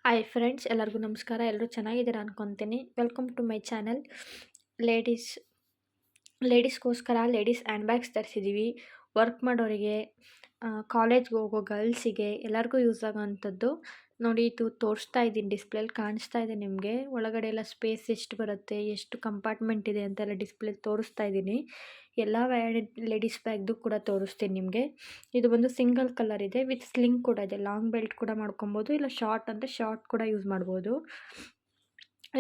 Hi friends, ಎಲ್ಲರಿಗೂ ನಮಸ್ಕಾರ. ಎಲ್ಲರೂ ಚೆನ್ನಾಗಿದ್ದೀರಾ ಅನ್ಕೊತೀನಿ. Welcome to my channel. Ladies ಲೇಡೀಸ್ಗೋಸ್ಕರ ಲೇಡೀಸ್ ಹ್ಯಾಂಡ್ ಬ್ಯಾಗ್ಸ್ ತರಿಸಿದ್ದೀವಿ. ವರ್ಕ್ ಮಾಡೋರಿಗೆ, ಕಾಲೇಜ್ಗೆ ಹೋಗೋ ಗರ್ಲ್ಸಿಗೆ ಎಲ್ಲರಿಗೂ ಯೂಸ್ ಆಗೋವಂಥದ್ದು. ನೋಡಿ, ಇದು ತೋರಿಸ್ತಾ ಇದ್ದೀನಿ, ಡಿಸ್ಪ್ಲೇಲಿ ಕಾಣಿಸ್ತಾ ಇದೆ ನಿಮಗೆ. ಒಳಗಡೆ ಎಲ್ಲ ಸ್ಪೇಸ್ ಎಷ್ಟು ಬರುತ್ತೆ, ಎಷ್ಟು ಕಂಪಾರ್ಟ್ಮೆಂಟ್ ಇದೆ ಅಂತೆಲ್ಲ ಡಿಸ್ಪ್ಲೇಲಿ ತೋರಿಸ್ತಾ ಇದ್ದೀನಿ. ಎಲ್ಲ ಲೇಡೀಸ್ ಬ್ಯಾಗ್ದು ಕೂಡ ತೋರಿಸ್ತೀನಿ ನಿಮಗೆ. ಇದು ಬಂದು ಸಿಂಗಲ್ ಕಲರ್ ಇದೆ, ವಿತ್ ಸ್ಲಿಂಗ್ ಕೂಡ ಇದೆ. ಲಾಂಗ್ ಬೆಲ್ಟ್ ಕೂಡ ಮಾಡ್ಕೊಬೋದು, ಇಲ್ಲ ಶಾರ್ಟ್ ಅಂದರೆ ಶಾರ್ಟ್ ಕೂಡ ಯೂಸ್ ಮಾಡ್ಬೋದು.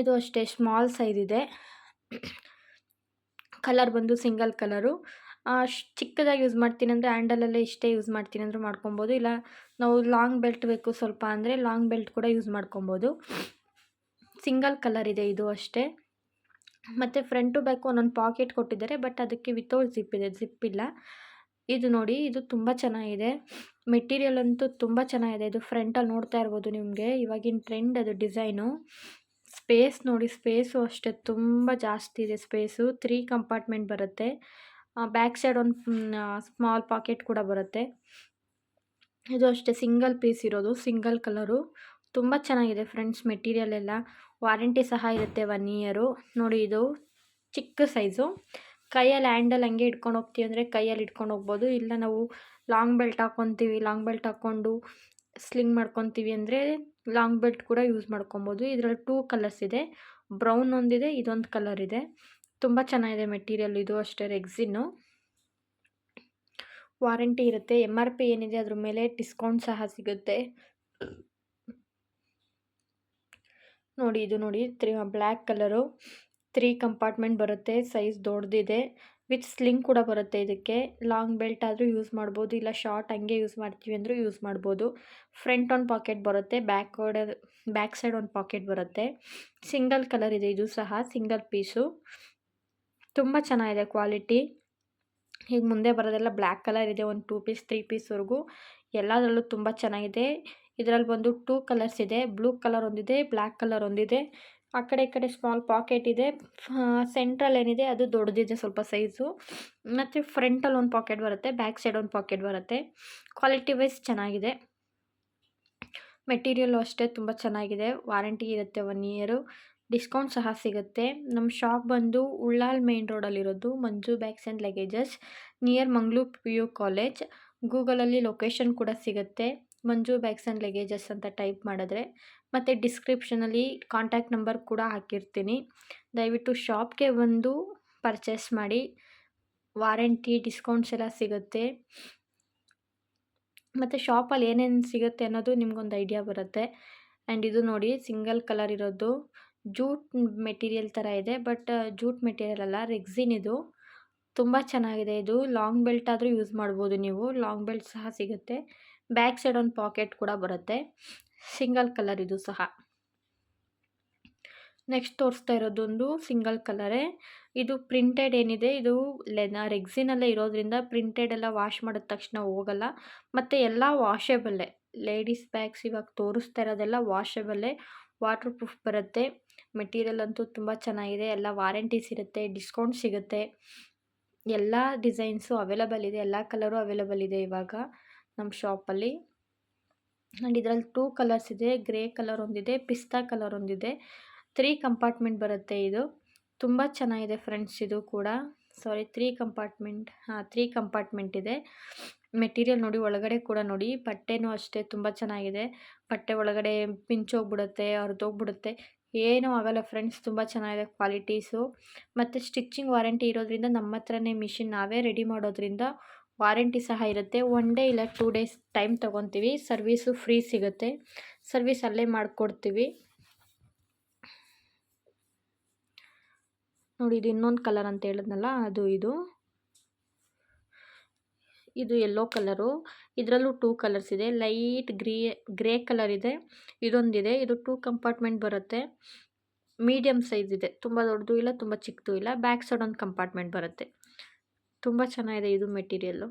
ಇದು ಅಷ್ಟೇ ಸ್ಮಾಲ್ ಸೈಜ್ ಇದೆ. ಕಲರ್ ಬಂದು ಸಿಂಗಲ್ ಕಲರು. ಚಿಕ್ಕದಾಗಿ ಯೂಸ್ ಮಾಡ್ತೀನಿ ಅಂದರೆ ಹ್ಯಾಂಡಲಲ್ಲೇ ಇಷ್ಟೇ ಯೂಸ್ ಮಾಡ್ತೀನಿ ಅಂದರೂ ಮಾಡ್ಕೊಬೋದು, ಇಲ್ಲ ನಾವು ಲಾಂಗ್ ಬೆಲ್ಟ್ ಬೇಕು ಸ್ವಲ್ಪ ಅಂದರೆ ಲಾಂಗ್ ಬೆಲ್ಟ್ ಕೂಡ ಯೂಸ್ ಮಾಡ್ಕೊಬೋದು. ಸಿಂಗಲ್ ಕಲರ್ ಇದೆ ಇದು ಅಷ್ಟೇ. ಮತ್ತು ಫ್ರಂಟು ಬ್ಯಾಕು ಒಂದೊಂದು ಪಾಕೆಟ್ ಕೊಟ್ಟಿದ್ದಾರೆ, ಬಟ್ ಅದಕ್ಕೆ ವಿತೌಟ್ ಜಿಪ್ ಇದೆ, ಜಿಪ್ ಇಲ್ಲ. ಇದು ನೋಡಿ, ಇದು ತುಂಬ ಚೆನ್ನಾಗಿದೆ. ಮೆಟೀರಿಯಲ್ ಅಂತೂ ತುಂಬ ಚೆನ್ನಾಗಿದೆ. ಇದು ಫ್ರಂಟಲ್ಲಿ ನೋಡ್ತಾ ಇರ್ಬೋದು ನಿಮಗೆ, ಇವಾಗಿನ ಟ್ರೆಂಡ್ ಅದು ಡಿಸೈನು. ಸ್ಪೇಸ್ ನೋಡಿ, ಸ್ಪೇಸು ಅಷ್ಟೇ ತುಂಬ ಜಾಸ್ತಿ ಇದೆ ಸ್ಪೇಸು. 3 ಕಂಪಾರ್ಟ್ಮೆಂಟ್ ಬರುತ್ತೆ. ಬ್ಯಾಕ್ ಸೈಡ್ ಒಂದು ಸ್ಮಾಲ್ ಪಾಕೆಟ್ ಕೂಡ ಬರುತ್ತೆ. ಇದು ಅಷ್ಟೇ ಸಿಂಗಲ್ ಪೀಸ್ ಇರೋದು, ಸಿಂಗಲ್ ಕಲರು. ತುಂಬ ಚೆನ್ನಾಗಿದೆ ಫ್ರೆಂಡ್ಸ್. ಮೆಟೀರಿಯಲ್ ಎಲ್ಲ ವಾರಂಟಿ ಸಹ ಇರುತ್ತೆ 1 ಇಯರು. ನೋಡಿ, ಇದು ಚಿಕ್ಕ ಸೈಜು. ಕೈಯಲ್ಲಿ ಹ್ಯಾಂಡಲ್ ಹಂಗೆ ಇಟ್ಕೊಂಡು ಹೋಗ್ತೀವಿ ಅಂದರೆ ಕೈಯಲ್ಲಿ ಇಟ್ಕೊಂಡು ಹೋಗ್ಬೋದು, ಇಲ್ಲ ನಾವು ಲಾಂಗ್ ಬೆಲ್ಟ್ ಹಾಕ್ಕೊತೀವಿ, ಲಾಂಗ್ ಬೆಲ್ಟ್ ಹಾಕ್ಕೊಂಡು ಸ್ಲಿಂಗ್ ಮಾಡ್ಕೊತೀವಿ ಅಂದರೆ ಲಾಂಗ್ ಬೆಲ್ಟ್ ಕೂಡ ಯೂಸ್ ಮಾಡ್ಕೊಬೋದು. ಇದರಲ್ಲಿ 2 ಕಲರ್ಸ್ ಇದೆ, ಬ್ರೌನ್ ಒಂದಿದೆ, ಇದೊಂದು ಕಲರ್ ಇದೆ. ತುಂಬ ಚೆನ್ನಾಗಿದೆ ಮೆಟೀರಿಯಲ್. ಇದು ಅಷ್ಟೇ ರೆಕ್ಸಿನ್ನು. ವಾರಂಟಿ ಇರುತ್ತೆ. MRP ಏನಿದೆ ಅದ್ರ ಮೇಲೆ ಡಿಸ್ಕೌಂಟ್ ಸಹ ಸಿಗುತ್ತೆ. ನೋಡಿ, ಇದು ನೋಡಿ, ಬ್ಲ್ಯಾಕ್ ಕಲರು, 3 ಕಂಪಾರ್ಟ್ಮೆಂಟ್ ಬರುತ್ತೆ. ಸೈಜ್ ದೊಡ್ಡದಿದೆ, ವಿತ್ ಸ್ಲಿಂಗ್ ಕೂಡ ಬರುತ್ತೆ. ಇದಕ್ಕೆ ಲಾಂಗ್ ಬೆಲ್ಟ್ ಆದರೂ ಯೂಸ್ ಮಾಡ್ಬೋದು, ಇಲ್ಲ ಶಾರ್ಟ್ ಹಂಗೆ ಯೂಸ್ ಮಾಡ್ತೀವಿ ಅಂದರೂ ಯೂಸ್ ಮಾಡ್ಬೋದು. ಫ್ರಂಟ್ ಒಂದು ಪಾಕೆಟ್ ಬರುತ್ತೆ, ಬ್ಯಾಕ್ ಸೈಡ್ ಒಂದು ಪಾಕೆಟ್ ಬರುತ್ತೆ. ಸಿಂಗಲ್ ಕಲರ್ ಇದೆ, ಇದು ಸಹ ಸಿಂಗಲ್ ಪೀಸು. ತುಂಬ ಚೆನ್ನಾಗಿದೆ ಕ್ವಾಲಿಟಿ. ಈಗ ಮುಂದೆ ಬರೋದೆಲ್ಲ ಬ್ಲ್ಯಾಕ್ ಕಲರ್ ಇದೆ, ಒಂದು 2 ಪೀಸ್ 3 ಪೀಸ್ವರೆಗೂ ಎಲ್ಲದರಲ್ಲೂ ತುಂಬ ಚೆನ್ನಾಗಿದೆ. ಇದರಲ್ಲಿ ಬಂದು 2 ಕಲರ್ಸ್ ಇದೆ, ಬ್ಲೂ ಕಲರ್ ಒಂದಿದೆ, ಬ್ಲ್ಯಾಕ್ ಕಲರ್ ಒಂದಿದೆ. ಆ ಕಡೆ ಈ ಕಡೆ ಸ್ಮಾಲ್ ಪಾಕೆಟ್ ಇದೆ. ಸೆಂಟ್ರಲ್ ಏನಿದೆ ಅದು ದೊಡ್ಡದಿದೆ ಸ್ವಲ್ಪ ಸೈಜು. ಮತ್ತು ಫ್ರಂಟಲ್ಲಿ ಒಂದು ಪಾಕೆಟ್ ಬರುತ್ತೆ, ಬ್ಯಾಕ್ ಸೈಡ್ ಒಂದು ಪಾಕೆಟ್ ಬರುತ್ತೆ. ಕ್ವಾಲಿಟಿ ವೈಸ್ ಚೆನ್ನಾಗಿದೆ. ಮೆಟೀರಿಯಲ್ಲು ಅಷ್ಟೇ ತುಂಬ ಚೆನ್ನಾಗಿದೆ. ವಾರಂಟಿ ಇರುತ್ತೆ 1 ಇಯರು. ಡಿಸ್ಕೌಂಟ್ ಸಹ ಸಿಗುತ್ತೆ. ನಮ್ಮ ಶಾಪ್ ಬಂದು ಉಳ್ಳಾಲ್ ಮೇನ್ ರೋಡಲ್ಲಿರೋದು, Manju bags and luggages, near Mangaluru PU college. ಗೂಗಲಲ್ಲಿ ಲೊಕೇಶನ್ ಕೂಡ ಸಿಗುತ್ತೆ, ಮಂಜು ಬ್ಯಾಗ್ಸ್ ಆ್ಯಂಡ್ ಲಗೇಜಸ್ ಅಂತ ಟೈಪ್ ಮಾಡಿದ್ರೆ. ಮತ್ತು ಡಿಸ್ಕ್ರಿಪ್ಷನಲ್ಲಿ ಕಾಂಟ್ಯಾಕ್ಟ್ ನಂಬರ್ ಕೂಡ ಹಾಕಿರ್ತೀನಿ. ದಯವಿಟ್ಟು ಶಾಪ್ಗೆ ಬಂದು ಪರ್ಚೇಸ್ ಮಾಡಿ. ವಾರಂಟಿ ಡಿಸ್ಕೌಂಟ್ಸ್ ಎಲ್ಲ ಸಿಗುತ್ತೆ. ಮತ್ತು ಶಾಪಲ್ಲಿ ಏನೇನು ಸಿಗುತ್ತೆ ಅನ್ನೋದು ನಿಮ್ಗೊಂದು ಐಡಿಯಾ ಬರುತ್ತೆ. ಆ್ಯಂಡ್ ಇದು ನೋಡಿ, ಸಿಂಗಲ್ ಕಲರ್ ಇರೋದು, ಜೂಟ್ ಮೆಟೀರಿಯಲ್ ಥರ ಇದೆ, ಬಟ್ ಜೂಟ್ ಮೆಟೀರಿಯಲ್ ಅಲ್ಲ, ರೆಕ್ಸಿನ್ ಇದು. ತುಂಬ ಚೆನ್ನಾಗಿದೆ. ಇದು ಲಾಂಗ್ ಬೆಲ್ಟ್ ಆದರೂ ಯೂಸ್ ಮಾಡ್ಬೋದು ನೀವು, ಲಾಂಗ್ ಬೆಲ್ಟ್ ಸಹ ಸಿಗುತ್ತೆ. ಬ್ಯಾಕ್ ಸೈಡ್ ಒಂದು ಪಾಕೆಟ್ ಕೂಡ ಬರುತ್ತೆ. ಸಿಂಗಲ್ ಕಲರ್ ಇದು ಸಹ. ನೆಕ್ಸ್ಟ್ ತೋರಿಸ್ತಾ ಇರೋದೊಂದು ಸಿಂಗಲ್ ಕಲರೇ. ಇದು ಪ್ರಿಂಟೆಡ್ ಏನಿದೆ, ಇದು ರೆಕ್ಸಿನಲ್ಲೇ ಇರೋದ್ರಿಂದ ಪ್ರಿಂಟೆಡ್ ಎಲ್ಲ ವಾಶ್ ಮಾಡಿದ ತಕ್ಷಣ ಹೋಗಲ್ಲ. ಮತ್ತು ಎಲ್ಲ ವಾಷೇಬಲ್ಲೇ. ಲೇಡೀಸ್ ಬ್ಯಾಗ್ಸ್ ಇವಾಗ ತೋರಿಸ್ತಾ ಇರೋದೆಲ್ಲ ವಾಷೇಬಲ್ಲೇ, ವಾಟರ್ ಪ್ರೂಫ್ ಬರುತ್ತೆ. ಮೆಟೀರಿಯಲ್ ಅಂತೂ ತುಂಬ ಚೆನ್ನಾಗಿದೆ. ಎಲ್ಲ ವಾರಂಟೀಸ್ ಇರುತ್ತೆ, ಡಿಸ್ಕೌಂಟ್ ಸಿಗುತ್ತೆ. ಎಲ್ಲ ಡಿಸೈನ್ಸು ಅವೈಲಬಲ್ ಇದೆ, ಎಲ್ಲ ಕಲರು ಅವೈಲಬಲ್ ಇದೆ ಇವಾಗ ನಮ್ಮ ಶಾಪಲ್ಲಿ. ಆ್ಯಂಡ್ ಇದರಲ್ಲಿ 2 ಕಲರ್ಸ್ ಇದೆ, ಗ್ರೇ ಕಲರ್ ಒಂದಿದೆ, ಪಿಸ್ತಾ ಕಲರ್ ಒಂದಿದೆ. 3 ಕಂಪಾರ್ಟ್ಮೆಂಟ್ ಬರುತ್ತೆ ಇದು. ತುಂಬ ಚೆನ್ನಾಗಿದೆ ಫ್ರೆಂಡ್ಸ್. ಇದು ಕೂಡ 3 ಕಂಪಾರ್ಟ್ಮೆಂಟ್ 3 ಕಂಪಾರ್ಟ್ಮೆಂಟ್ ಇದೆ. ಮೆಟೀರಿಯಲ್ ನೋಡಿ, ಒಳಗಡೆ ಕೂಡ ನೋಡಿ, ಬಟ್ಟೆನೂ ಅಷ್ಟೇ ತುಂಬ ಚೆನ್ನಾಗಿದೆ. ಬಟ್ಟೆ ಒಳಗಡೆ ಪಿಂಚೋಗ್ಬಿಡುತ್ತೆ, ಹರಿದೋಗ್ಬಿಡುತ್ತೆ, ಏನೂ ಆಗಲ್ಲ ಫ್ರೆಂಡ್ಸ್. ತುಂಬ ಚೆನ್ನಾಗಿದೆ ಕ್ವಾಲಿಟೀಸು. ಮತ್ತು ಸ್ಟಿಚ್ಚಿಂಗ್ ವಾರಂಟಿ ಇರೋದ್ರಿಂದ ನಮ್ಮ ಹತ್ರನೇ ಮಿಷಿನ್ ನಾವೇ ರೆಡಿ ಮಾಡೋದ್ರಿಂದ ವಾರಂಟಿ ಸಹ ಇರುತ್ತೆ. 1 ಡೇ ಇಲ್ಲ 2 ಡೇಸ್ ಟೈಮ್ ತೊಗೊತೀವಿ. ಸರ್ವೀಸು ಫ್ರೀ ಸಿಗುತ್ತೆ, ಸರ್ವೀಸ್ ಅಲ್ಲೇ ಮಾಡಿಕೊಡ್ತೀವಿ. ನೋಡಿ, ಇದು ಇನ್ನೊಂದು ಕಲರ್ ಅಂತ ಹೇಳಿದ್ನಲ್ಲ, ಅದು ಇದು ಯೆಲ್ಲೋ ಕಲರು. ಇದರಲ್ಲೂ 2 ಕಲರ್ಸ್ ಇದೆ, ಲೈಟ್ ಗ್ರೇ ಕಲರ್ ಇದೆ, ಇದೊಂದಿದೆ. ಇದು 2 ಕಂಪಾರ್ಟ್ಮೆಂಟ್ ಬರುತ್ತೆ. ಮೀಡಿಯಮ್ ಸೈಜ್ ಇದೆ, ತುಂಬ ದೊಡ್ಡದು ಇಲ್ಲ, ತುಂಬ ಚಿಕ್ಕದು ಇಲ್ಲ. ಬ್ಯಾಕ್ ಸೈಡ್ ಒಂದು ಕಂಪಾರ್ಟ್ಮೆಂಟ್ ಬರುತ್ತೆ. ತುಂಬ ಚೆನ್ನಾಗಿದೆ ಇದು ಮೆಟೀರಿಯಲ್ಲು.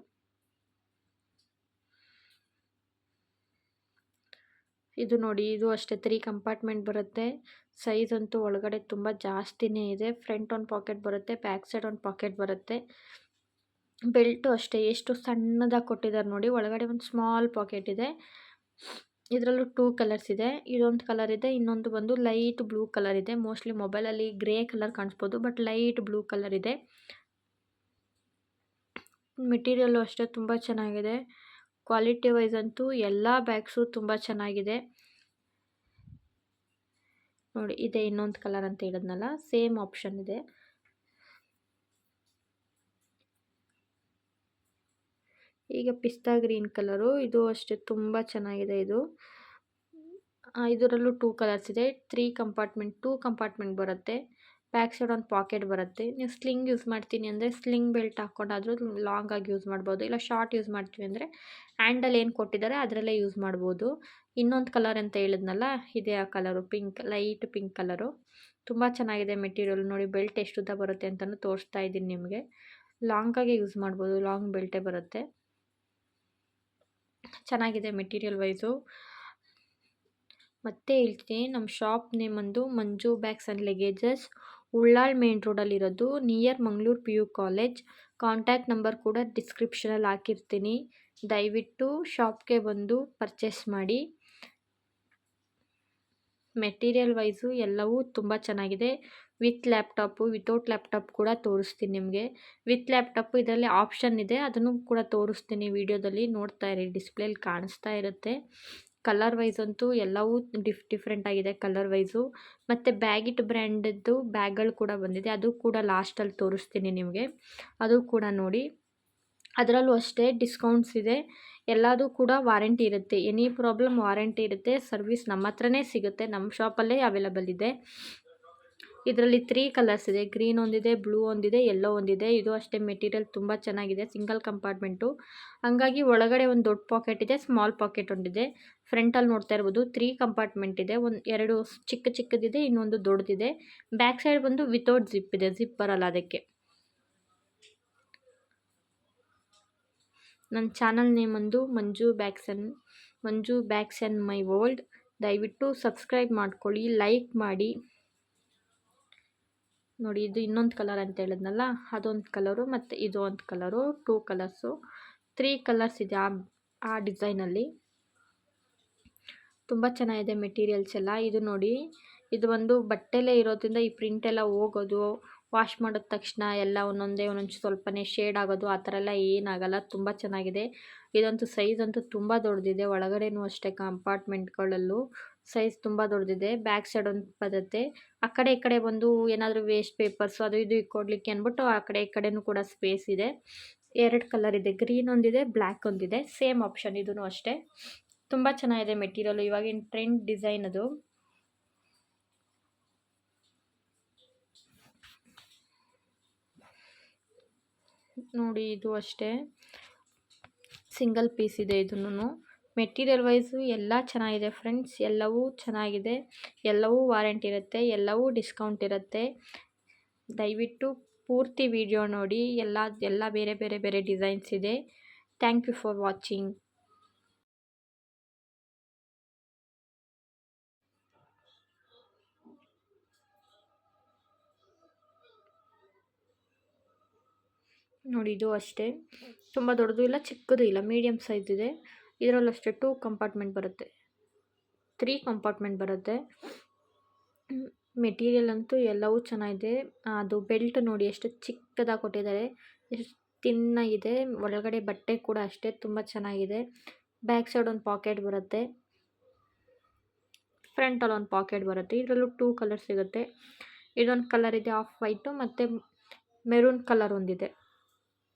ಇದು ನೋಡಿ, ಇದು ಅಷ್ಟೇ 3 ಕಂಪಾರ್ಟ್ಮೆಂಟ್ ಬರುತ್ತೆ. ಸೈಜ್ ಅಂತೂ ಒಳಗಡೆ ತುಂಬ ಜಾಸ್ತಿನೇ ಇದೆ. ಫ್ರಂಟ್ ಒಂದು ಪಾಕೆಟ್ ಬರುತ್ತೆ, ಬ್ಯಾಕ್ ಸೈಡ್ ಒಂದು ಪಾಕೆಟ್ ಬರುತ್ತೆ. ಬೆಲ್ಟು ಅಷ್ಟೇ ಎಷ್ಟು ಸಣ್ಣದಾಗಿ ಕೊಟ್ಟಿದ್ದಾರೆ ನೋಡಿ, ಒಳಗಡೆ ಒಂದು ಸ್ಮಾಲ್ ಪಾಕೆಟ್ ಇದೆ. ಇದರಲ್ಲೂ 2 ಕಲರ್ಸ್ ಇದೆ. ಇದೊಂದು ಕಲರ್ ಇದೆ, ಇನ್ನೊಂದು ಬಂದು ಲೈಟ್ ಬ್ಲೂ ಕಲರ್ ಇದೆ. ಮೋಸ್ಟ್ಲಿ ಮೊಬೈಲಲ್ಲಿ ಗ್ರೇ ಕಲರ್ ಕಾಣಿಸ್ಬೋದು, ಬಟ್ ಲೈಟ್ ಬ್ಲೂ ಕಲರ್ ಇದೆ. ಮೆಟೀರಿಯಲ್ಲು ಅಷ್ಟೇ ತುಂಬ ಚೆನ್ನಾಗಿದೆ. ಕ್ವಾಲಿಟಿ ವೈಸ್ ಅಂತೂ ಎಲ್ಲ ಬ್ಯಾಗ್ಸು ತುಂಬ ಚೆನ್ನಾಗಿದೆ. ನೋಡಿ, ಇದೆ ಇನ್ನೊಂದು ಕಲರ್ ಅಂತ ಹೇಳಿದ್ನಲ್ಲ, ಸೇಮ್ ಆಪ್ಷನ್ ಇದೆ. ಈಗ ಪಿಸ್ತಾ ಗ್ರೀನ್ ಕಲರು, ಇದು ಅಷ್ಟೇ ತುಂಬ ಚೆನ್ನಾಗಿದೆ. ಇದರಲ್ಲೂ 2 ಕಲರ್ಸ್ ಇದೆ. 2 ಕಂಪಾರ್ಟ್ಮೆಂಟ್ ಬರುತ್ತೆ. ಬ್ಯಾಕ್ ಸೈಡ್ ಒಂದು ಪಾಕೆಟ್ ಬರುತ್ತೆ. ನೀವು ಸ್ಲಿಂಗ್ ಯೂಸ್ ಮಾಡ್ತೀನಿ ಅಂದರೆ ಸ್ಲಿಂಗ್ ಬೆಲ್ಟ್ ಹಾಕ್ಕೊಂಡಾದರೂ ಲಾಂಗ್ ಆಗಿ ಯೂಸ್ ಮಾಡ್ಬೋದು, ಇಲ್ಲ ಶಾರ್ಟ್ ಯೂಸ್ ಮಾಡ್ತೀವಿ ಅಂದರೆ ಹ್ಯಾಂಡಲ್ ಏನು ಕೊಟ್ಟಿದ್ದಾರೆ ಅದರಲ್ಲೇ ಯೂಸ್ ಮಾಡ್ಬೋದು. ಇನ್ನೊಂದು ಕಲರ್ ಅಂತ ಹೇಳಿದ್ನಲ್ಲ, ಇದೇ ಆ ಕಲರು, ಲೈಟ್ ಪಿಂಕ್ ಕಲರು. ತುಂಬ ಚೆನ್ನಾಗಿದೆ ಮೆಟೀರಿಯಲ್. ನೋಡಿ, ಬೆಲ್ಟ್ ಎಷ್ಟು ಉದ್ದ ಬರುತ್ತೆ ಅಂತಲೂ ತೋರಿಸ್ತಾ ಇದ್ದೀನಿ ನಿಮಗೆ. ಲಾಂಗಾಗೆ ಯೂಸ್ ಮಾಡ್ಬೋದು, ಲಾಂಗ್ ಬೆಲ್ಟೇ ಬರುತ್ತೆ. ಚೆನ್ನಾಗಿದೆ ಮೆಟೀರಿಯಲ್ ವೈಸು. ಮತ್ತೆ ಹೇಳ್ತೀನಿ, ನಮ್ಮ ಶಾಪ್ ನೇಮ್ ಒಂದು Manju bags and luggages, Ullal main ರೋಡಲ್ಲಿರೋದು, near Mangaluru PU college. Contact number ಕೂಡ ಡಿಸ್ಕ್ರಿಪ್ಷನಲ್ಲಿ ಹಾಕಿರ್ತೀನಿ. ದಯವಿಟ್ಟು ಶಾಪ್ಗೆ ಬಂದು ಪರ್ಚೇಸ್ ಮಾಡಿ. ಮೆಟೀರಿಯಲ್ ವೈಸು ಎಲ್ಲವೂ ತುಂಬ ಚೆನ್ನಾಗಿದೆ. ವಿತ್ ಲ್ಯಾಪ್ಟಾಪು, ವಿತೌಟ್ ಲ್ಯಾಪ್ಟಾಪ್ ಕೂಡ ತೋರಿಸ್ತೀನಿ ನಿಮಗೆ. ವಿತ್ ಲ್ಯಾಪ್ಟಾಪು ಇದರಲ್ಲಿ ಆಪ್ಷನ್ ಇದೆ, ಅದನ್ನು ಕೂಡ ತೋರಿಸ್ತೀನಿ ವಿಡಿಯೋದಲ್ಲಿ. ನೋಡ್ತಾ ಇರಿ, ಡಿಸ್ಪ್ಲೇಲಿ ಕಾಣಿಸ್ತಾ ಇರುತ್ತೆ. ಕಲರ್ ವೈಸ್ ಅಂತೂ ಎಲ್ಲವೂ ಡಿಫ್ರೆಂಟ್ ಆಗಿದೆ ಕಲರ್ ವೈಸು. ಮತ್ತು ಬ್ಯಾಗಿಟ್ ಬ್ರ್ಯಾಂಡದ್ದು ಬ್ಯಾಗ್ಗಳು ಕೂಡ ಬಂದಿದೆ, ಅದು ಕೂಡ ಲಾಸ್ಟಲ್ಲಿ ತೋರಿಸ್ತೀನಿ ನಿಮಗೆ. ಅದು ಕೂಡ ನೋಡಿ. ಅದರಲ್ಲೂ ಅಷ್ಟೇ ಡಿಸ್ಕೌಂಟ್ಸ್ ಇದೆ. ಎಲ್ಲದೂ ಕೂಡ ವಾರಂಟಿ ಇರುತ್ತೆ. ಎನಿ ಪ್ರಾಬ್ಲಮ್ ವಾರಂಟಿ ಇರುತ್ತೆ. ಸರ್ವಿಸ್ ನಮ್ಮ ಹತ್ರನೇ ಸಿಗುತ್ತೆ, ನಮ್ಮ ಶಾಪಲ್ಲೇ ಅವೈಲಬಲ್ ಇದೆ. ಇದರಲ್ಲಿ 3 ಕಲರ್ಸ್ ಇದೆ. ಗ್ರೀನ್ ಒಂದಿದೆ, ಬ್ಲೂ ಒಂದಿದೆ, ಯೆಲ್ಲೋ ಒಂದಿದೆ. ಇದು ಅಷ್ಟೇ ಮೆಟೀರಿಯಲ್ ತುಂಬ ಚೆನ್ನಾಗಿದೆ. ಸಿಂಗಲ್ ಕಂಪಾರ್ಟ್ಮೆಂಟು, ಹಂಗಾಗಿ ಒಳಗಡೆ ಒಂದು ದೊಡ್ಡ ಪಾಕೆಟ್ ಇದೆ, ಸ್ಮಾಲ್ ಪಾಕೆಟ್ ಒಂದಿದೆ. ಫ್ರಂಟಲ್ಲಿ ನೋಡ್ತಾ ಇರ್ಬೋದು 3 ಕಂಪಾರ್ಟ್ಮೆಂಟ್ ಇದೆ. 2 ಚಿಕ್ಕದಿದೆ, ಇನ್ನೊಂದು ದೊಡ್ಡದಿದೆ. ಬ್ಯಾಕ್ ಸೈಡ್ ಬಂದು ವಿತೌಟ್ ಜಿಪ್ ಇದೆ, ಜಿಪ್ ಬರಲ್ಲ ಅದಕ್ಕೆ. ನನ್ನ ಚಾನಲ್ ನೇಮ್ ಒಂದು Manju bags and my world. ದಯವಿಟ್ಟು ಸಬ್ಸ್ಕ್ರೈಬ್ ಮಾಡ್ಕೊಳ್ಳಿ, ಲೈಕ್ ಮಾಡಿ. ನೋಡಿ, ಇದು ಇನ್ನೊಂದು ಕಲರ್ ಅಂತ ಹೇಳಿದ್ನಲ್ಲ, ಅದೊಂದು ಕಲರು, ಮತ್ತು ಇದು ಒಂದು ಕಲರು. 2 ಕಲರ್ಸು, 3 ಕಲರ್ಸ್ ಇದೆ ಆ ಡಿಸೈನಲ್ಲಿ. ತುಂಬ ಚೆನ್ನಾಗಿದೆ ಮೆಟೀರಿಯಲ್ಸ್ ಎಲ್ಲ. ಇದು ನೋಡಿ, ಇದು ಒಂದು ಬಟ್ಟೆಲೇ ಇರೋದ್ರಿಂದ ಈ ಪ್ರಿಂಟ್ ಎಲ್ಲ ಹೋಗೋದು, ವಾಶ್ ಮಾಡಿದ ತಕ್ಷಣ ಎಲ್ಲ ಒಂದೊಂದು ಸ್ವಲ್ಪನೇ ಶೇಡ್ ಆಗೋದು ಆ ಥರ ಎಲ್ಲ ಏನಾಗಲ್ಲ. ತುಂಬ ಚೆನ್ನಾಗಿದೆ. ಇದಂತೂ ಸೈಜ್ ಅಂತೂ ತುಂಬ ದೊಡ್ಡದಿದೆ. ಒಳಗಡೆನೂ ಅಷ್ಟೇ ಕಂಪಾರ್ಟ್ಮೆಂಟ್ಗಳಲ್ಲೂ ಸೈಜ್ ತುಂಬ ದೊಡ್ಡದಿದೆ. ಬ್ಯಾಕ್ ಸೈಡ್ ಒಂದು ಬರುತ್ತೆ. ಆ ಕಡೆ ಈ ಕಡೆ ಬಂದು ಏನಾದರೂ ವೇಸ್ಟ್ ಪೇಪರ್ಸು ಅದು ಇದು ಇಕ್ಕೊಡ್ಲಿಕ್ಕೆ ಅಂದ್ಬಿಟ್ಟು ಆ ಕಡೆ ಈ ಕಡೆನೂ ಕೂಡ ಸ್ಪೇಸ್ ಇದೆ. 2 ಕಲರ್ ಇದೆ, ಗ್ರೀನ್ ಒಂದಿದೆ, ಬ್ಲ್ಯಾಕ್ ಒಂದಿದೆ. ಸೇಮ್ ಆಪ್ಷನ್ ಇದೂ ಅಷ್ಟೇ. ತುಂಬ ಚೆನ್ನಾಗಿದೆ ಮೆಟೀರಿಯಲ್. ಇವಾಗಿನ ಟ್ರೆಂಡ್ ಡಿಸೈನ್ ಅದು. ನೋಡಿ, ಇದು ಅಷ್ಟೇ ಸಿಂಗಲ್ ಪೀಸ್ ಇದೆ. ಇದನ್ನು ಮೆಟೀರಿಯಲ್ ವೈಸು ಎಲ್ಲ ಚೆನ್ನಾಗಿದೆ ಫ್ರೆಂಡ್ಸ್. ಎಲ್ಲವೂ ಚೆನ್ನಾಗಿದೆ, ಎಲ್ಲವೂ ವಾರಂಟಿ ಇರುತ್ತೆ, ಎಲ್ಲವೂ ಡಿಸ್ಕೌಂಟ್ ಇರುತ್ತೆ. ದಯವಿಟ್ಟು ಪೂರ್ತಿ ವಿಡಿಯೋ ನೋಡಿ. ಎಲ್ಲ ಬೇರೆ ಡಿಸೈನ್ಸ್ ಇದೆ. Thank you for watching. ನೋಡಿ, ಇದು ಅಷ್ಟೇ ತುಂಬ ದೊಡ್ಡದು ಇಲ್ಲ, ಚಿಕ್ಕದು ಇಲ್ಲ, ಮೀಡಿಯಮ್ ಸೈಜ್ ಇದೆ. ಇದರಲ್ಲೂ ಅಷ್ಟೇ 2 ಕಂಪಾರ್ಟ್ಮೆಂಟ್ ಬರುತ್ತೆ, 3 ಕಂಪಾರ್ಟ್ಮೆಂಟ್ ಬರುತ್ತೆ. ಮೆಟೀರಿಯಲ್ ಅಂತೂ ಎಲ್ಲವೂ ಚೆನ್ನಾಗಿದೆ. ಅದು ಬೆಲ್ಟ್ ನೋಡಿ ಎಷ್ಟು ಚಿಕ್ಕದಾಗಿ ಕೊಟ್ಟಿದ್ದಾರೆ, ಎಷ್ಟು ತಿನ್ನಾಗಿದೆ. ಒಳಗಡೆ ಬಟ್ಟೆ ಕೂಡ ಅಷ್ಟೇ ತುಂಬ ಚೆನ್ನಾಗಿದೆ. ಬ್ಯಾಕ್ ಸೈಡ್ ಒಂದು ಪಾಕೆಟ್ ಬರುತ್ತೆ, ಫ್ರಂಟಲ್ಲಿ ಒಂದು ಪಾಕೆಟ್ ಬರುತ್ತೆ. ಇದರಲ್ಲೂ 2 ಕಲರ್ ಸಿಗುತ್ತೆ. ಇದೊಂದು ಕಲರ್ ಇದೆ ಆಫ್ ವೈಟು, ಮತ್ತು ಮೆರೂನ್ ಕಲರ್ ಒಂದಿದೆ.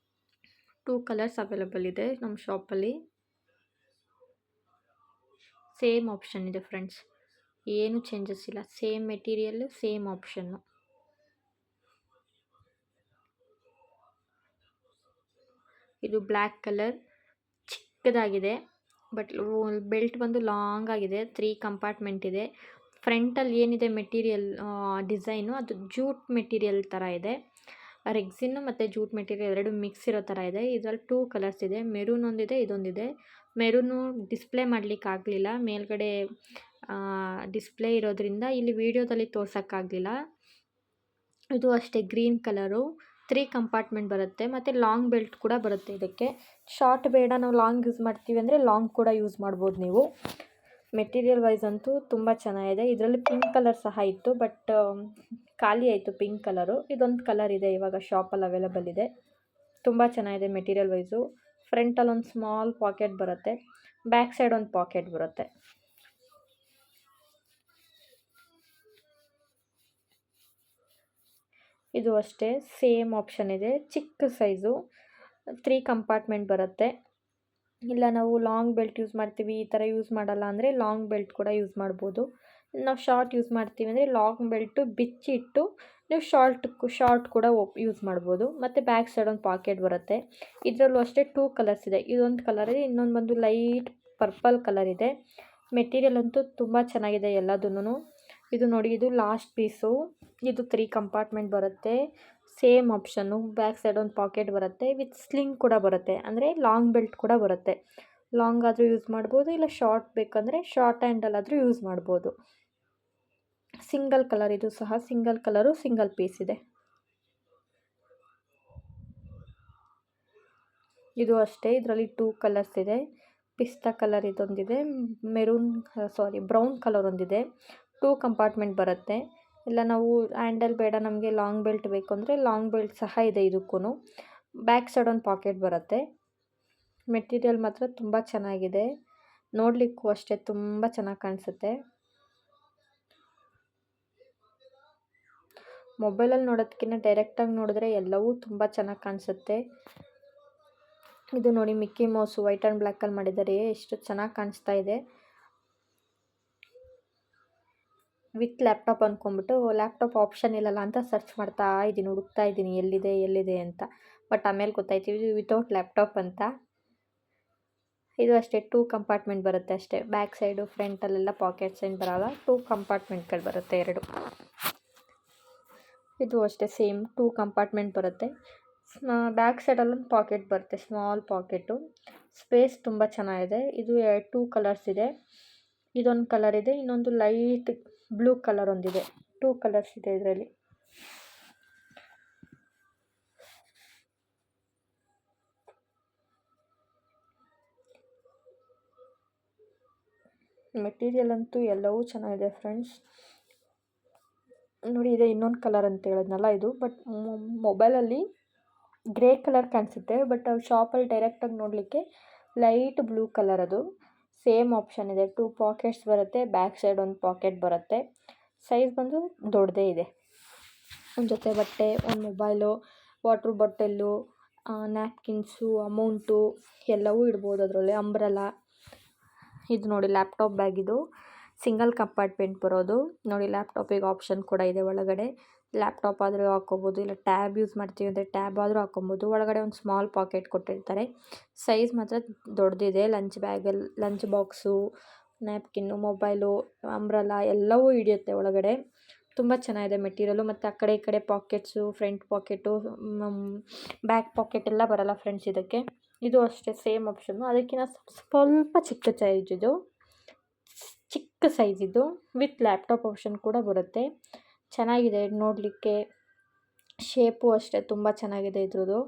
2 ಕಲರ್ಸ್ ಅವೈಲಬಲ್ ಇದೆ ನಮ್ಮ ಶಾಪಲ್ಲಿ. ಸೇಮ್ ಆಪ್ಷನ್ ಇದೆ ಫ್ರೆಂಡ್ಸ್, ಏನು ಚೇಂಜಸ್ ಇಲ್ಲ. Same material, same option. ಇದು ಬ್ಲ್ಯಾಕ್ ಕಲರ್, ಚಿಕ್ಕದಾಗಿದೆ. ಬಟ್ ಬೆಲ್ಟ್ ಬಂದು ಲಾಂಗ್ ಆಗಿದೆ. 3 ಕಂಪಾರ್ಟ್ಮೆಂಟ್ ಇದೆ. ಫ್ರಂಟಲ್ಲಿ ಏನಿದೆ ಮೆಟೀರಿಯಲ್ ಡಿಸೈನು, ಅದು ಜೂಟ್ ಮೆಟೀರಿಯಲ್ ಥರ ಇದೆ. ರೆಕ್ಸಿನ್ನು ಮತ್ತು ಜೂಟ್ ಮೆಟೀರಿಯಲ್ 2 ಮಿಕ್ಸ್ ಇರೋ ಥರ ಇದೆ. ಇದರಲ್ಲಿ 2 ಕಲರ್ಸ್ ಇದೆ, ಮೆರೂನ್ ಒಂದಿದೆ, ಇದೊಂದಿದೆ. ಮೆರೂನು ಡಿಸ್ಪ್ಲೇ ಮಾಡಲಿಕ್ಕೆ ಆಗಲಿಲ್ಲ, ಮೇಲ್ಗಡೆ ಡಿಸ್ಪ್ಲೇ ಇರೋದ್ರಿಂದ ಇಲ್ಲಿ ವಿಡಿಯೋದಲ್ಲಿ ತೋರ್ಸೋಕ್ಕಾಗಲಿಲ್ಲ. ಇದು ಅಷ್ಟೇ ಗ್ರೀನ್ ಕಲರು, 3 ಕಂಪಾರ್ಟ್ಮೆಂಟ್ ಬರುತ್ತೆ, ಮತ್ತು ಲಾಂಗ್ ಬೆಲ್ಟ್ ಕೂಡ ಬರುತ್ತೆ ಇದಕ್ಕೆ. ಶಾರ್ಟ್ ಬೇಡ, ನಾವು ಲಾಂಗ್ ಯೂಸ್ ಮಾಡ್ತೀವಿ ಅಂದರೆ ಲಾಂಗ್ ಕೂಡ ಯೂಸ್ ಮಾಡ್ಬೋದು ನೀವು. ಮೆಟೀರಿಯಲ್ ವೈಸ್ ಅಂತೂ ತುಂಬ ಚೆನ್ನಾಗಿದೆ. ಇದರಲ್ಲಿ ಪಿಂಕ್ ಕಲರ್ ಸಹ ಇತ್ತು, ಬಟ್ ಖಾಲಿ ಆಯಿತು ಪಿಂಕ್ ಕಲರು. ಇದೊಂದು ಕಲರ್ ಇದೆ ಇವಾಗ ಶಾಪಲ್ಲಿ ಅವೈಲೇಬಲ್ ಇದೆ. ತುಂಬ ಚೆನ್ನಾಗಿದೆ ಮೆಟೀರಿಯಲ್ ವೈಸು. ಫ್ರಂಟಲ್ಲಿ ಒಂದು ಸ್ಮಾಲ್ ಪಾಕೆಟ್ ಬರುತ್ತೆ, ಬ್ಯಾಕ್ ಸೈಡ್ ಒಂದು ಪಾಕೆಟ್ ಬರುತ್ತೆ. ಇದು ಅಷ್ಟೇ ಸೇಮ್ ಆಪ್ಷನ್ ಇದೆ, ಚಿಕ್ಕ ಸೈಜು, 3 ಕಂಪಾರ್ಟ್ಮೆಂಟ್ ಬರುತ್ತೆ. ಇಲ್ಲ ನಾವು ಲಾಂಗ್ ಬೆಲ್ಟ್ ಯೂಸ್ ಮಾಡ್ತೀವಿ, ಈ ಥರ ಯೂಸ್ ಮಾಡಲ್ಲ ಅಂದರೆ ಲಾಂಗ್ ಬೆಲ್ಟ್ ಕೂಡ ಯೂಸ್ ಮಾಡ್ಬೋದು. ನಾವು ಶಾರ್ಟ್ ಯೂಸ್ ಮಾಡ್ತೀವಿ ಅಂದರೆ ಲಾಂಗ್ ಬೆಲ್ಟು ಬಿಚ್ಚಿಟ್ಟು ನೀವು ಶಾರ್ಟ್ ಕೂಡ ಯೂಸ್ ಮಾಡ್ಬೋದು. ಮತ್ತು ಬ್ಯಾಕ್ ಸೈಡ್ ಒಂದು ಪಾಕೆಟ್ ಬರುತ್ತೆ. ಇದರಲ್ಲೂ ಅಷ್ಟೇ 2 ಕಲರ್ಸ್ ಇದೆ. ಇದೊಂದು ಕಲರ್ ಇದೆ, ಇನ್ನೊಂದು ಬಂದು ಲೈಟ್ ಪರ್ಪಲ್ ಕಲರ್ ಇದೆ. ಮೆಟೀರಿಯಲ್ ಅಂತೂ ತುಂಬ ಚೆನ್ನಾಗಿದೆ ಎಲ್ಲದೂ. ಇದು ನೋಡಿ, ಇದು ಲಾಸ್ಟ್ ಪೀಸು. ಇದು 3 ಕಂಪಾರ್ಟ್ಮೆಂಟ್ ಬರುತ್ತೆ, ಸೇಮ್ ಆಪ್ಷನ್ನು. ಬ್ಯಾಕ್ ಸೈಡ್ ಒಂದು ಪಾಕೆಟ್ ಬರುತ್ತೆ, ವಿತ್ ಸ್ಲಿಂಗ್ ಕೂಡ ಬರುತ್ತೆ, ಅಂದರೆ ಲಾಂಗ್ ಬೆಲ್ಟ್ ಕೂಡ ಬರುತ್ತೆ. ಲಾಂಗ್ ಆದರೂ ಯೂಸ್ ಮಾಡ್ಬೋದು, ಇಲ್ಲ ಶಾರ್ಟ್ ಬೇಕಂದರೆ ಶಾರ್ಟ್ ಹ್ಯಾಂಡಲ್ಲಾದರೂ ಯೂಸ್ ಮಾಡ್ಬೋದು. ಸಿಂಗಲ್ ಕಲರ್, ಇದು ಸಹ ಸಿಂಗಲ್ ಕಲರು, ಸಿಂಗಲ್ ಪೀಸ್ ಇದೆ. ಇದು ಅಷ್ಟೇ, ಇದರಲ್ಲಿ 2 ಕಲರ್ಸ್ ಇದೆ. ಪಿಸ್ತಾ ಕಲರ್ ಇದೊಂದಿದೆ, ಬ್ರೌನ್ ಕಲರ್ ಒಂದಿದೆ. 2 ಕಂಪಾರ್ಟ್ಮೆಂಟ್ ಬರುತ್ತೆ. ಇಲ್ಲ ನಾವು ಹ್ಯಾಂಡಲ್ ಬೇಡ, ನಮಗೆ ಲಾಂಗ್ ಬೆಲ್ಟ್ ಬೇಕು ಅಂದರೆ ಲಾಂಗ್ ಬೆಲ್ಟ್ ಸಹ ಇದೆ ಇದಕ್ಕೂ. ಬ್ಯಾಕ್ ಸೈಡ್ ಒಂದು ಪಾಕೆಟ್ ಬರುತ್ತೆ. ಮೆಟೀರಿಯಲ್ ಮಾತ್ರ ತುಂಬ ಚೆನ್ನಾಗಿದೆ, ನೋಡಲಿಕ್ಕೂ ಅಷ್ಟೇ ತುಂಬ ಚೆನ್ನಾಗಿ ಕಾಣಿಸುತ್ತೆ. ಮೊಬೈಲಲ್ಲಿ ನೋಡೋದಕ್ಕಿಂತ ಡೈರೆಕ್ಟಾಗಿ ನೋಡಿದ್ರೆ ಎಲ್ಲವೂ ತುಂಬ ಚೆನ್ನಾಗಿ ಕಾಣಿಸುತ್ತೆ. ಇದು ನೋಡಿ, ಮಿಕ್ಕಿ ಮೌಸು ವೈಟ್ ಆ್ಯಂಡ್ ಬ್ಲ್ಯಾಕಲ್ಲಿ ಮಾಡಿದ್ದಾರೆ, ಎಷ್ಟು ಚೆನ್ನಾಗಿ ಕಾಣಿಸ್ತಾ ಇದೆ. ವಿತ್ ಲ್ಯಾಪ್ಟಾಪ್ ಅಂದ್ಕೊಂಬಿಟ್ಟು ಲ್ಯಾಪ್ಟಾಪ್ ಆಪ್ಷನ್ ಇಲ್ಲಲ್ಲ ಅಂತ ಸರ್ಚ್ ಮಾಡ್ತಾ ಇದ್ದೀನಿ, ಹುಡುಕ್ತಾ ಇದ್ದೀನಿ ಎಲ್ಲಿದೆ ಅಂತ. ಬಟ್ ಆಮೇಲೆ ಗೊತ್ತಾಯ್ತು ಇದು ವಿತೌಟ್ ಲ್ಯಾಪ್ಟಾಪ್ ಅಂತ. ಇದು ಅಷ್ಟೇ 2 ಕಂಪಾರ್ಟ್ಮೆಂಟ್ ಬರುತ್ತೆ ಅಷ್ಟೇ. ಬ್ಯಾಕ್ ಸೈಡು ಫ್ರಂಟಲ್ಲೆಲ್ಲ ಪಾಕೆಟ್ಸ್ ಏನು ಬರೋಲ್ಲ, 2 ಕಂಪಾರ್ಟ್ಮೆಂಟ್ಗಳು ಬರುತ್ತೆ 2. ಇದು ಅಷ್ಟೇ ಸೇಮ್ 2 ಕಂಪಾರ್ಟ್ಮೆಂಟ್ ಬರುತ್ತೆ. ಬ್ಯಾಕ್ ಸೈಡಲ್ಲೊಂದು ಪಾಕೆಟ್ ಬರುತ್ತೆ, ಸ್ಮಾಲ್ ಪಾಕೆಟು. ಸ್ಪೇಸ್ ತುಂಬ ಚೆನ್ನಾಗಿದೆ. ಇದು 2 ಕಲರ್ಸ್ ಇದೆ. ಇದೊಂದು ಕಲರ್ ಇದೆ, ಇನ್ನೊಂದು ಲೈಟ್ ಬ್ಲೂ ಕಲರ್ ಒಂದಿದೆ. 2 ಕಲರ್ಸ್ ಇದೆ ಇದರಲ್ಲಿ. ಮೆಟೀರಿಯಲ್ ಅಂತೂ ಎಲ್ಲವೂ ಚೆನ್ನಾಗಿದೆ ಫ್ರೆಂಡ್ಸ್. ನೋಡಿ, ಇದೆ ಇನ್ನೊಂದು ಕಲರ್ ಅಂತ ಹೇಳಿದ್ನಲ್ಲ ಇದು. ಬಟ್ ಮೊಬೈಲಲ್ಲಿ ಗ್ರೇ ಕಲರ್ ಕಾಣಿಸುತ್ತೆ, ಬಟ್ ಶಾಪಲ್ಲಿ ಡೈರೆಕ್ಟಾಗಿ ನೋಡಲಿಕ್ಕೆ ಲೈಟ್ ಬ್ಲೂ ಕಲರ್. ಅದು ಸೇಮ್ ಆಪ್ಷನ್ ಇದೆ. 2 ಪಾಕೆಟ್ಸ್ ಬರುತ್ತೆ, ಬ್ಯಾಕ್ ಸೈಡ್ ಒಂದು ಪಾಕೆಟ್ ಬರುತ್ತೆ. ಸೈಜ್ ಬಂದು ದೊಡ್ಡದೇ ಇದೆ. ಒಂದು ಜೊತೆ ಬಟ್ಟೆ, ಒಂದು ಮೊಬೈಲು, ವಾಟ್ರ್ ಬಾಟಲ್ಲು, ನ್ಯಾಪ್ಕಿನ್ಸು, ಅಮೌಂಟು ಎಲ್ಲವೂ ಇಡ್ಬೋದು ಅದರಲ್ಲಿ. ಅಂಬ್ರೆಲಾ. ಇದು ನೋಡಿ ಲ್ಯಾಪ್ಟಾಪ್ ಬ್ಯಾಗ್, ಇದು ಸಿಂಗಲ್ ಕಂಪಾರ್ಟ್ಮೆಂಟ್ ಬರೋದು. ನೋಡಿ, ಲ್ಯಾಪ್ಟಾಪಿಗೆ ಆಪ್ಷನ್ ಕೂಡ ಇದೆ ಒಳಗಡೆ. ಲ್ಯಾಪ್ಟಾಪ್ ಆದರೂ ಹಾಕ್ಕೋಬೋದು, ಇಲ್ಲ ಟ್ಯಾಬ್ ಯೂಸ್ ಮಾಡ್ತೀವಿ ಅಂದರೆ ಟ್ಯಾಬ್ ಆದರೂ ಹಾಕ್ಕೊಬೋದು. ಒಳಗಡೆ ಒಂದು ಸ್ಮಾಲ್ ಪಾಕೆಟ್ ಕೊಟ್ಟಿರ್ತಾರೆ. ಸೈಜ್ ಮಾತ್ರ ದೊಡ್ಡದಿದೆ. ಲಂಚ್ ಬಾಕ್ಸು, ನ್ಯಾಪ್ಕಿನ್ನು, ಮೊಬೈಲು, ಅಂಬ್ರೆಲಾ ಎಲ್ಲವೂ ಹಿಡಿಯುತ್ತೆ ಒಳಗಡೆ. ತುಂಬ ಚೆನ್ನಾಗಿದೆ ಮೆಟೀರಿಯಲು. ಮತ್ತು ಆ ಕಡೆ ಈ ಕಡೆ packets, front pocket, back packet ಎಲ್ಲ ಬರೋಲ್ಲ ಫ್ರೆಂಡ್ಸ್ ಇದಕ್ಕೆ. ಇದು ಅಷ್ಟೇ ಸೇಮ್ ಆಪ್ಷನ್ನು, ಅದಕ್ಕಿಂತ ಸ್ವಲ್ಪ ಚಿಕ್ಕ ಸೈಜ್ ಇದು. ಚಿಕ್ಕ ಸೈಜ್ ಇದು, ವಿತ್ ಲ್ಯಾಪ್ಟಾಪ್ ಆಪ್ಷನ್ ಕೂಡ ಬರುತ್ತೆ. ಚೆನ್ನಾಗಿದೆ ನೋಡಲಿಕ್ಕೆ. ಶೇಪು ಅಷ್ಟೇ ತುಂಬ ಚೆನ್ನಾಗಿದೆ ಇದ್ರದ್ದು.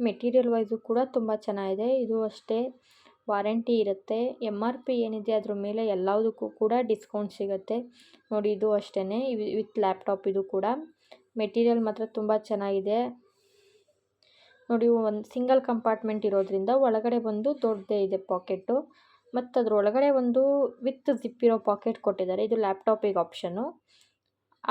ಮೆಟೀರಿಯಲ್ ವೈಸು ಕೂಡ ತುಂಬ ಚೆನ್ನಾಗಿದೆ. ಇದು ಅಷ್ಟೇ ವಾರಂಟಿ ಇರುತ್ತೆ. MRP ಏನಿದೆ ಅದ್ರ ಮೇಲೆ ಎಲ್ಲದಕ್ಕೂ ಕೂಡ ಡಿಸ್ಕೌಂಟ್ ಸಿಗುತ್ತೆ. ನೋಡಿ, ಇದು ಅಷ್ಟೇ ವಿತ್ ಲ್ಯಾಪ್ಟಾಪ್. ಇದು ಕೂಡ ಮೆಟೀರಿಯಲ್ ಮಾತ್ರ ತುಂಬ ಚೆನ್ನಾಗಿದೆ. ನೋಡಿ, ಒಂದು ಸಿಂಗಲ್ ಕಂಪಾರ್ಟ್ಮೆಂಟ್ ಇರೋದ್ರಿಂದ ಒಳಗಡೆ ಒಂದು ದೊಡ್ಡದೇ ಇದೆ ಪಾಕೆಟು, ಮತ್ತು ಅದರೊಳಗಡೆ ಒಂದು ವಿತ್ ಜಿಪ್ ಇರೋ ಪಾಕೆಟ್ ಕೊಟ್ಟಿದ್ದಾರೆ. ಇದು ಲ್ಯಾಪ್ಟಾಪಿಗೆ ಆಪ್ಷನ್ನು.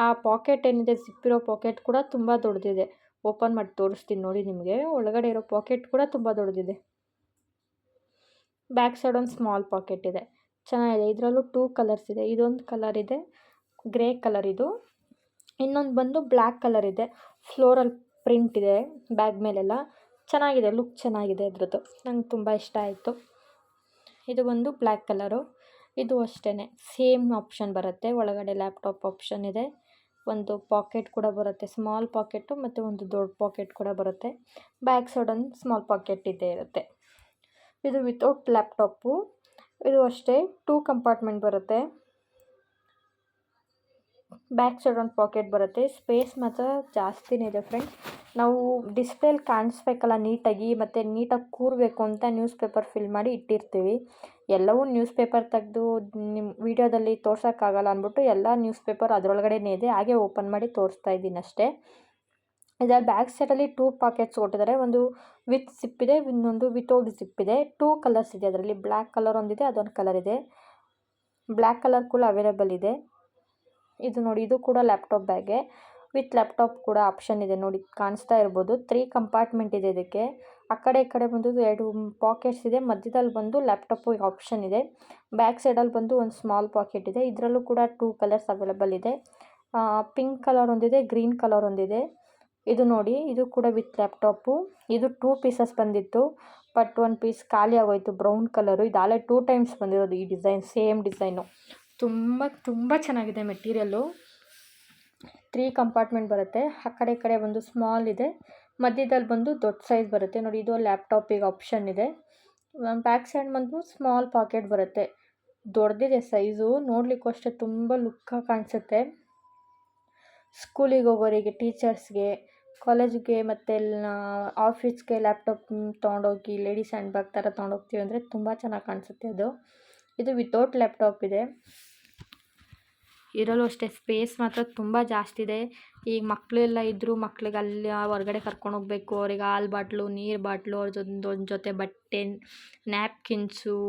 ಆ ಪಾಕೆಟ್ ಏನಿದೆ, ಜಿಪ್ ಇರೋ ಪಾಕೆಟ್ ಕೂಡ ತುಂಬ ದೊಡ್ಡದಿದೆ. ಓಪನ್ ಮಾಡಿ ತೋರಿಸ್ತೀನಿ ನೋಡಿ ನಿಮಗೆ. ಒಳಗಡೆ ಇರೋ ಪಾಕೆಟ್ ಕೂಡ ತುಂಬ ದೊಡ್ಡದಿದೆ. ಬ್ಯಾಕ್ ಸೈಡ್ ಒಂದು ಸ್ಮಾಲ್ ಪಾಕೆಟ್ ಇದೆ. ಚೆನ್ನಾಗಿದೆ. ಇದರಲ್ಲೂ 2 ಕಲರ್ಸ್ ಇದೆ. ಇದೊಂದು ಕಲರ್ ಇದೆ, ಗ್ರೇ ಕಲರ್ ಇದು. ಇನ್ನೊಂದು ಬಂದು ಬ್ಲ್ಯಾಕ್ ಕಲರ್ ಇದೆ. ಫ್ಲೋರಲ್ ಪ್ರಿಂಟ್ ಇದೆ ಬ್ಯಾಗ್ ಮೇಲೆಲ್ಲ. ಚೆನ್ನಾಗಿದೆ, ಲುಕ್ ಚೆನ್ನಾಗಿದೆ ಇದ್ರದ್ದು. ನಂಗೆ ತುಂಬ ಇಷ್ಟ ಆಯಿತು. ಇದು ಒಂದು ಬ್ಲ್ಯಾಕ್ ಕಲರು. ಇದು ಅಷ್ಟೇ ಸೇಮ್ ಆಪ್ಷನ್ ಬರುತ್ತೆ. ಒಳಗಡೆ ಲ್ಯಾಪ್ಟಾಪ್ ಆಪ್ಷನ್ ಇದೆ. ಒಂದು ಪಾಕೆಟ್ ಕೂಡ ಬರುತ್ತೆ, ಸ್ಮಾಲ್ ಪಾಕೆಟು, ಮತ್ತು ಒಂದು ದೊಡ್ಡ ಪಾಕೆಟ್ ಕೂಡ ಬರುತ್ತೆ. ಬ್ಯಾಕ್ ಸೈಡ್ ಒಂದು ಸ್ಮಾಲ್ ಪಾಕೆಟ್ ಇರುತ್ತೆ. ಇದು ವಿತೌಟ್ ಲ್ಯಾಪ್ಟಾಪು. ಇದು ಅಷ್ಟೇ 2 ಕಂಪಾರ್ಟ್ಮೆಂಟ್ ಬರುತ್ತೆ. ಬ್ಯಾಕ್ ಸೈಡ್ ಒಂದು ಪಾಕೆಟ್ ಬರುತ್ತೆ. ಸ್ಪೇಸ್ ಮಾತ್ರ ಜಾಸ್ತಿನೇ ಇದೆ ಫ್ರೆಂಡ್ಸ್. ನಾವು ಡಿಸ್ಪ್ಲೇಲಿ ಕಾಣಿಸ್ಬೇಕಲ್ಲ ನೀಟಾಗಿ, ಮತ್ತು ನೀಟಾಗಿ ಕೂರಬೇಕು ಅಂತ ನ್ಯೂಸ್ ಪೇಪರ್ ಫಿಲ್ ಮಾಡಿ ಇಟ್ಟಿರ್ತೀವಿ. ಎಲ್ಲವೂ ನ್ಯೂಸ್ ಪೇಪರ್ ತೆಗೆದು ನಿಮ್ಮ ವೀಡಿಯೋದಲ್ಲಿ ತೋರ್ಸೋಕ್ಕಾಗಲ್ಲ ಅಂದ್ಬಿಟ್ಟು ಎಲ್ಲ ನ್ಯೂಸ್ ಪೇಪರ್ ಅದರೊಳಗಡೆನೇ ಇದೆ, ಹಾಗೆ ಓಪನ್ ಮಾಡಿ ತೋರಿಸ್ತಾ ಇದ್ದೀನಿ ಅಷ್ಟೇ. ಇದರ ಬ್ಯಾಕ್ ಸೈಡಲ್ಲಿ 2 ಪಾಕೆಟ್ಸ್ ಕೊಟ್ಟಿದ್ದಾರೆ. ಒಂದು ವಿತ್ ಜಿಪ್ ಇದೆ, ಇನ್ನೊಂದು ವಿತೌಟ್ ಜಿಪ್ ಇದೆ. 2 ಕಲರ್ಸ್ ಇದೆ ಅದರಲ್ಲಿ, ಬ್ಲ್ಯಾಕ್ ಕಲರ್ ಒಂದಿದೆ, ಅದೊಂದು ಕಲರ್ ಇದೆ. ಬ್ಲ್ಯಾಕ್ ಕಲರ್ ಕೂಡ ಅವೈಲೇಬಲ್ ಇದೆ. ಇದು ನೋಡಿ, ಇದು ಕೂಡ ಲ್ಯಾಪ್ಟಾಪ್ ಬ್ಯಾಗೆ. ವಿತ್ ಲ್ಯಾಪ್ಟಾಪ್ ಕೂಡ ಆಪ್ಷನ್ ಇದೆ ನೋಡಿ, ಕಾಣಿಸ್ತಾ ಇರ್ಬೋದು. 3 ಕಂಪಾರ್ಟ್ಮೆಂಟ್ ಇದೆ ಇದಕ್ಕೆ. ಆ ಕಡೆ ಈ ಕಡೆ ಬಂದು 2 ಪಾಕೆಟ್ಸ್ ಇದೆ. ಮಧ್ಯದಲ್ಲಿ ಬಂದು ಲ್ಯಾಪ್ಟಾಪ್ ಆಪ್ಷನ್ ಇದೆ. ಬ್ಯಾಕ್ ಸೈಡಲ್ಲಿ ಬಂದು ಒಂದು ಸ್ಮಾಲ್ ಪಾಕೆಟ್ ಇದೆ. ಇದರಲ್ಲೂ ಕೂಡ 2 ಕಲರ್ಸ್ ಅವೈಲೇಬಲ್ ಇದೆ. ಪಿಂಕ್ ಕಲರ್ ಒಂದಿದೆ, ಗ್ರೀನ್ ಕಲರ್ ಒಂದಿದೆ. ಇದು ನೋಡಿ, ಇದು ಕೂಡ ವಿತ್ ಲ್ಯಾಪ್ಟಾಪು. ಇದು 2 ಪೀಸಸ್ ಬಂದಿತ್ತು, ಬಟ್ 1 ಪೀಸ್ ಖಾಲಿ ಆಗೋಯ್ತು, ಬ್ರೌನ್ ಕಲರು. ಇದು ಆಲೆ 2 ಟೈಮ್ಸ್ ಬಂದಿರೋದು ಈ ಡಿಸೈನ್, ಸೇಮ್ ಡಿಸೈನು. ತುಂಬ ಚೆನ್ನಾಗಿದೆ ಮೆಟೀರಿಯಲ್ಲು. 3 ಕಂಪಾರ್ಟ್ಮೆಂಟ್ ಬರುತ್ತೆ. ಆ ಕಡೆ ಈ ಕಡೆ ಒಂದು ಸ್ಮಾಲ್ ಇದೆ, ಮಧ್ಯದಲ್ಲಿ ಬಂದು ದೊಡ್ಡ ಸೈಜ್ ಬರುತ್ತೆ ನೋಡಿ. ಇದು ಲ್ಯಾಪ್ಟಾಪಿಗೆ ಆಪ್ಷನ್ ಇದೆ. ಬ್ಯಾಕ್ ಸೈಡ್ ಬಂದು ಸ್ಮಾಲ್ ಪಾಕೆಟ್ ಬರುತ್ತೆ. ದೊಡ್ಡದಿದೆ ಸೈಜು, ನೋಡಲಿಕ್ಕೂ ಅಷ್ಟೇ ತುಂಬ ಲುಕ್ಕಾಗಿ ಕಾಣಿಸುತ್ತೆ. ಸ್ಕೂಲಿಗೆ ಹೋಗೋರಿಗೆ, ಟೀಚರ್ಸ್ಗೆ, ಕಾಲೇಜಿಗೆ ಮತ್ತು ಆಫೀಸ್ಗೆ ಲ್ಯಾಪ್ಟಾಪ್ ತೊಗೊಂಡೋಗಿ ಲೇಡೀಸ್ ಹ್ಯಾಂಡ್ ಬ್ಯಾಗ್ ಥರ ತೊಗೊಂಡೋಗ್ತೀವಿ ಅಂದರೆ ತುಂಬ ಚೆನ್ನಾಗಿ ಕಾಣಿಸುತ್ತೆ ಅದು. ಇದು ವಿತೌಟ್ ಲ್ಯಾಪ್ಟಾಪ್ ಇದೆ. ಇದರಲ್ಲೂ ಅಷ್ಟೇ ಸ್ಪೇಸ್ ಮಾತ್ರ ತುಂಬ ಜಾಸ್ತಿ ಇದೆ. ಈಗ ಮಕ್ಕಳೆಲ್ಲ ಇದ್ದರೂ ಮಕ್ಳಿಗೆ ಅಲ್ಲಿ ಹೊರಗಡೆ ಕರ್ಕೊಂಡು ಹೋಗಬೇಕು, ಅವ್ರಿಗೆ ಹಾಲು ಬಾಟ್ಲು, ನೀರು ಬಾಟ್ಲು, ಅವ್ರದ್ದೊಂದು ಜೊತೆ ಬಟ್ಟೆ, ನ್ಯಾಪ್ಕಿನ್ಸು,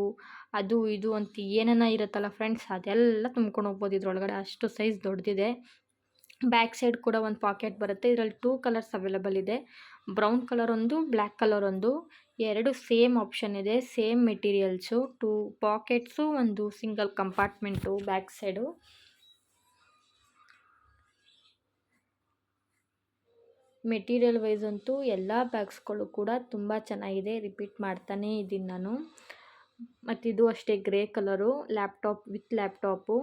ಅದು ಇದು ಅಂತ ಏನೇನೋ ಇರುತ್ತಲ್ಲ ಫ್ರೆಂಡ್ಸ್, ಅದೆಲ್ಲ ತುಂಬ್ಕೊಂಡು ಹೋಗ್ಬೋದು ಇದ್ರೊಳಗಡೆ, ಅಷ್ಟು ಸೈಜ್ ದೊಡ್ಡದಿದೆ. ಬ್ಯಾಕ್ ಸೈಡ್ ಕೂಡ ಒಂದು ಪಾಕೆಟ್ ಬರುತ್ತೆ. ಇದರಲ್ಲಿ 2 ಕಲರ್ಸ್ ಅವೈಲೇಬಲ್ ಇದೆ, ಬ್ರೌನ್ ಕಲರ್ ಒಂದು, ಬ್ಲ್ಯಾಕ್ ಕಲರ್ ಒಂದು. 2 ಸೇಮ್ ಆಪ್ಷನ್ ಇದೆ, ಸೇಮ್ ಮೆಟೀರಿಯಲ್ಸು. 2 ಪಾಕೆಟ್ಸು, ಒಂದು single compartment back side. Material wise ಅಂತೂ ಎಲ್ಲ ಬ್ಯಾಗ್ಸ್ಗಳು ಕೂಡ ತುಂಬ ಚೆನ್ನಾಗಿದೆ, ರಿಪೀಟ್ ಮಾಡ್ತಾನೇ ಇದ್ದೀನಿ ನಾನು. ಮತ್ತು ಇದು ಅಷ್ಟೇ grey colour, laptop with laptop.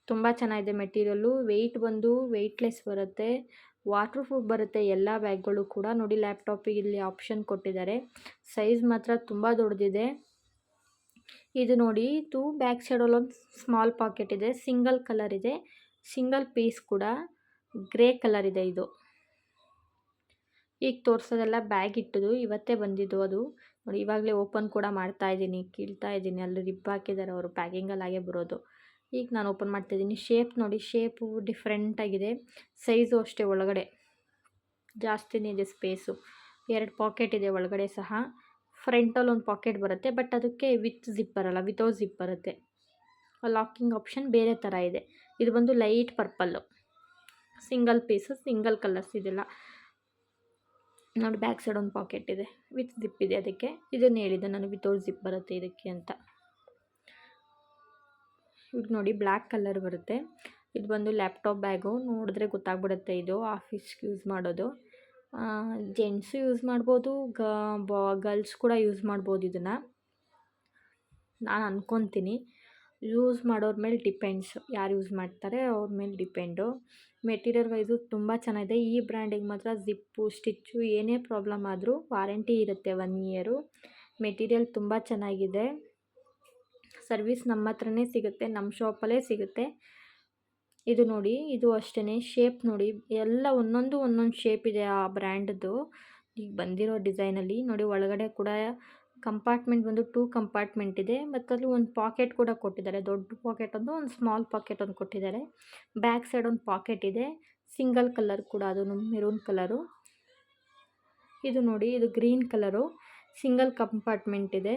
ತುಂಬ ಚೆನ್ನಾಗಿದೆ ಮೆಟೀರಿಯಲ್ಲು. ವೆಯ್ಟ್ ಬಂದು ವೆಯ್ಟ್ಲೆಸ್ ಬರುತ್ತೆ, ವಾಟರ್ ಪ್ರೂಫ್ ಬರುತ್ತೆ ಎಲ್ಲ ಬ್ಯಾಗ್ಗಳು ಕೂಡ. ನೋಡಿ, ಲ್ಯಾಪ್ಟಾಪಿಗೆ ಇಲ್ಲಿ ಆಪ್ಷನ್ ಕೊಟ್ಟಿದ್ದಾರೆ. ಸೈಜ್ ಮಾತ್ರ ತುಂಬ ದೊಡ್ಡದಿದೆ. ಇದು ನೋಡಿ, ಇದು ಬ್ಯಾಕ್ ಸೈಡಲ್ಲೊಂದು ಸ್ಮಾಲ್ ಪಾಕೆಟ್ ಇದೆ, ಸಿಂಗಲ್ ಕಲರ್ ಇದೆ, ಸಿಂಗಲ್ ಪೀಸ್ ಕೂಡ ಗ್ರೇ ಕಲರ್ ಇದೆ. ಇದು ಈಗ ತೋರಿಸೋದೆಲ್ಲ ಬ್ಯಾಗ್ ಇಟ್ಟದು, ಇವತ್ತೇ ಬಂದಿದ್ದು ಅದು ನೋಡಿ. ಇವಾಗಲೇ ಓಪನ್ ಕೂಡ ಮಾಡ್ತಾ ಇದ್ದೀನಿ, ಕೀಳ್ತಾ ಇದ್ದೀನಿ. ಅಲ್ಲಿ ರಿಪ್ ಹಾಕಿದ್ದಾರೆ ಅವರು, ಪ್ಯಾಕಿಂಗಲ್ಲಿ ಹಾಗೆ ಬರೋದು. ಈಗ ನಾನು ಓಪನ್ ಮಾಡ್ತಾಯಿದ್ದೀನಿ. ಶೇಪ್ ನೋಡಿ, ಶೇಪು ಡಿಫ್ರೆಂಟಾಗಿದೆ. ಸೈಜು ಅಷ್ಟೇ, ಒಳಗಡೆ ಜಾಸ್ತಿನೇ ಇದೆ ಸ್ಪೇಸು. 2 ಪಾಕೆಟ್ ಇದೆ ಒಳಗಡೆ ಸಹ. ಫ್ರಂಟಲ್ಲಿ ಒಂದು ಪಾಕೆಟ್ ಬರುತ್ತೆ, ಬಟ್ ಅದಕ್ಕೆ ವಿತ್ ಜಿಪ್ ಬರಲ್ಲ, ವಿತೌಟ್ ಜಿಪ್ ಬರುತ್ತೆ. ಲಾಕಿಂಗ್ ಆಪ್ಷನ್ ಬೇರೆ ಥರ ಇದೆ. ಇದು ಬಂದು light purple, single piece, single colours ಇದೆಲ್ಲ ನೋಡಿ. ಬ್ಯಾಕ್ ಸೈಡ್ ಒಂದು ಪಾಕೆಟ್ ಇದೆ, ವಿತ್ ಜಿಪ್ ಇದೆ ಅದಕ್ಕೆ. ಇದನ್ನು ಹೇಳಿದ್ದೆ ನಾನು, ವಿತೌಟ್ ಜಿಪ್ ಬರುತ್ತೆ ಇದಕ್ಕೆ ಅಂತ. ಇದು ನೋಡಿ, ಬ್ಲ್ಯಾಕ್ ಕಲರ್ ಬರುತ್ತೆ. ಇದು ಬಂದು ಲ್ಯಾಪ್ಟಾಪ್ ಬ್ಯಾಗು, ನೋಡಿದ್ರೆ ಗೊತ್ತಾಗ್ಬಿಡುತ್ತೆ, ಇದು ಆಫೀಸ್ಗೆ ಯೂಸ್ ಮಾಡೋದು. ಜೆಂಟ್ಸು ಯೂಸ್ ಮಾಡ್ಬೋದು, ಗರ್ಲ್ಸ್ ಕೂಡ ಯೂಸ್ ಮಾಡ್ಬೋದು ಇದನ್ನು, ನಾನು ಅಂದ್ಕೊತೀನಿ. ಯೂಸ್ ಮಾಡೋರ ಮೇಲೆ ಡಿಪೆಂಡ್ಸ್, ಯಾರು ಯೂಸ್ ಮಾಡ್ತಾರೆ ಅವ್ರ ಮೇಲೆ ಡಿಪೆಂಡು. ಮೆಟೀರಿಯಲ್ ವೈಸು ತುಂಬ ಚೆನ್ನಾಗಿದೆ. ಈ ಬ್ರ್ಯಾಂಡಿಗೆ ಮಾತ್ರ ಜಿಪ್ಪು, ಸ್ಟಿಚ್ಚು ಏನೇ ಪ್ರಾಬ್ಲಮ್ ಆದರೂ ವಾರಂಟಿ ಇರುತ್ತೆ 1 ಇಯರು. ಮೆಟೀರಿಯಲ್ ತುಂಬ ಚೆನ್ನಾಗಿದೆ. ಸರ್ವಿಸ್ ನಮ್ಮ ಹತ್ರನೇ ಸಿಗುತ್ತೆ, ನಮ್ಮ ಶಾಪಲ್ಲೇ ಸಿಗುತ್ತೆ. ಇದು ನೋಡಿ, ಇದು ಅಷ್ಟೇ ಶೇಪ್ ನೋಡಿ, ಎಲ್ಲ ಒಂದೊಂದು ಶೇಪ್ ಇದೆ ಆ ಬ್ರ್ಯಾಂಡ್ದು ಈಗ ಬಂದಿರೋ ಡಿಸೈನಲ್ಲಿ. ನೋಡಿ, ಒಳಗಡೆ ಕೂಡ ಕಂಪಾರ್ಟ್ಮೆಂಟ್ ಬಂದು 2 ಕಂಪಾರ್ಟ್ಮೆಂಟ್ ಇದೆ, ಮತ್ತು ಅಲ್ಲಿ ಒಂದು ಪಾಕೆಟ್ ಕೂಡ ಕೊಟ್ಟಿದ್ದಾರೆ. ದೊಡ್ಡ ಪಾಕೆಟ್ ಒಂದು ಸ್ಮಾಲ್ ಪಾಕೆಟ್ ಒಂದು ಕೊಟ್ಟಿದ್ದಾರೆ. ಬ್ಯಾಕ್ ಸೈಡ್ ಒಂದು ಪಾಕೆಟ್ ಇದೆ, ಸಿಂಗಲ್ ಕಲರ್ ಕೂಡ, ಅದು ಮೆರೂನ್ ಕಲರು. ಇದು ನೋಡಿ, ಇದು ಗ್ರೀನ್ ಕಲರು, ಸಿಂಗಲ್ ಕಂಪಾರ್ಟ್ಮೆಂಟ್ ಇದೆ.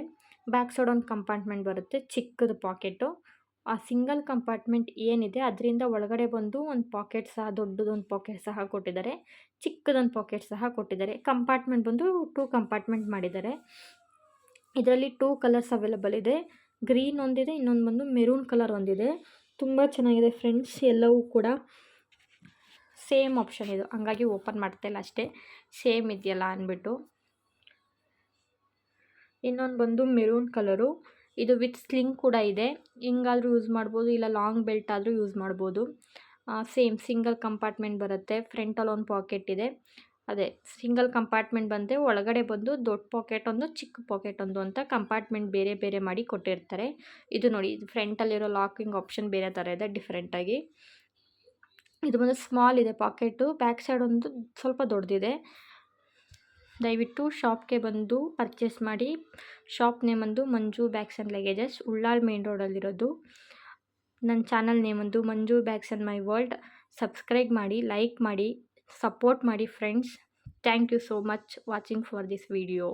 ಬ್ಯಾಕ್ ಸೈಡ್ ಒಂದು ಕಂಪಾರ್ಟ್ಮೆಂಟ್ ಬರುತ್ತೆ, ಚಿಕ್ಕದು ಪಾಕೆಟು. ಆ ಸಿಂಗಲ್ ಕಂಪಾರ್ಟ್ಮೆಂಟ್ ಏನಿದೆ ಅದರಿಂದ ಒಳಗಡೆ ಬಂದು ಒಂದು ಪಾಕೆಟ್ ಸಹ, ದೊಡ್ಡದೊಂದು ಪಾಕೆಟ್ ಸಹ ಕೊಟ್ಟಿದ್ದಾರೆ, ಚಿಕ್ಕದೊಂದು ಪಾಕೆಟ್ ಸಹ ಕೊಟ್ಟಿದ್ದಾರೆ. ಕಂಪಾರ್ಟ್ಮೆಂಟ್ ಬಂದು 2 ಕಂಪಾರ್ಟ್ಮೆಂಟ್ ಮಾಡಿದ್ದಾರೆ. ಇದರಲ್ಲಿ 2 ಕಲರ್ಸ್ ಅವೈಲೇಬಲ್ ಇದೆ, ಗ್ರೀನ್ ಒಂದಿದೆ, ಇನ್ನೊಂದು ಬಂದು ಮೆರೂನ್ ಕಲರ್ ಒಂದಿದೆ. ತುಂಬ ಚೆನ್ನಾಗಿದೆ ಫ್ರೆಂಡ್ಸ್, ಎಲ್ಲವೂ ಕೂಡ ಸೇಮ್ ಆಪ್ಷನ್ ಇದು, ಹಂಗಾಗಿ ಓಪನ್ ಮಾಡ್ತಾಯಿಲ್ಲ ಅಷ್ಟೇ, ಸೇಮ್ ಇದೆಯಲ್ಲ ಅಂದ್ಬಿಟ್ಟು. ಇನ್ನೊಂದು ಬಂದು ಮೆರೂನ್ ಕಲರು, ಇದು ವಿತ್ ಸ್ಲಿಂಗ್ ಕೂಡ ಇದೆ, ಹಿಂಗಾದರೂ ಯೂಸ್ ಮಾಡ್ಬೋದು, ಇಲ್ಲ ಲಾಂಗ್ ಬೆಲ್ಟ್ ಆದರೂ ಯೂಸ್ ಮಾಡ್ಬೋದು. ಸೇಮ್ ಸಿಂಗಲ್ ಕಂಪಾರ್ಟ್ಮೆಂಟ್ ಬರುತ್ತೆ. ಫ್ರಂಟಲ್ಲಿ ಒಂದು ಪಾಕೆಟ್ ಇದೆ, ಅದೇ ಸಿಂಗಲ್ ಕಂಪಾರ್ಟ್ಮೆಂಟ್ ಬಂದರೆ ಒಳಗಡೆ ಬಂದು ದೊಡ್ಡ ಪಾಕೆಟ್ ಒಂದು, ಚಿಕ್ಕ ಪಾಕೆಟ್ ಒಂದು ಅಂತ ಕಂಪಾರ್ಟ್ಮೆಂಟ್ ಬೇರೆ ಬೇರೆ ಮಾಡಿ ಕೊಟ್ಟಿರ್ತಾರೆ. ಇದು ನೋಡಿ, ಇದು ಫ್ರಂಟಲ್ಲಿರೋ ಲಾಕಿಂಗ್ ಆಪ್ಷನ್ ಬೇರೆ ಥರ ಇದೆ ಡಿಫ್ರೆಂಟಾಗಿ. ಇದು ಬಂದು ಸ್ಮಾಲ್ ಇದೆ ಪಾಕೆಟು, ಬ್ಯಾಕ್ ಸೈಡ್ ಒಂದು ಸ್ವಲ್ಪ ದೊಡ್ಡದಿದೆ. ದಯವಿಟ್ಟು ಶಾಪ್ಗೆ ಬಂದು ಪರ್ಚೇಸ್ ಮಾಡಿ. ಶಾಪ್ ನೇಮ್ ಬಂದು Manju bags and luggages, Ullal main ರೋಡಲ್ಲಿರೋದು. ನನ್ನ ಚಾನಲ್ ನೇಮ್ ಬಂದು Manju bags and my world. Subscribe ಮಾಡಿ, ಲೈಕ್ ಮಾಡಿ, ಸಪೋರ್ಟ್ ಮಾಡಿ friends. Thank you so much watching for this video.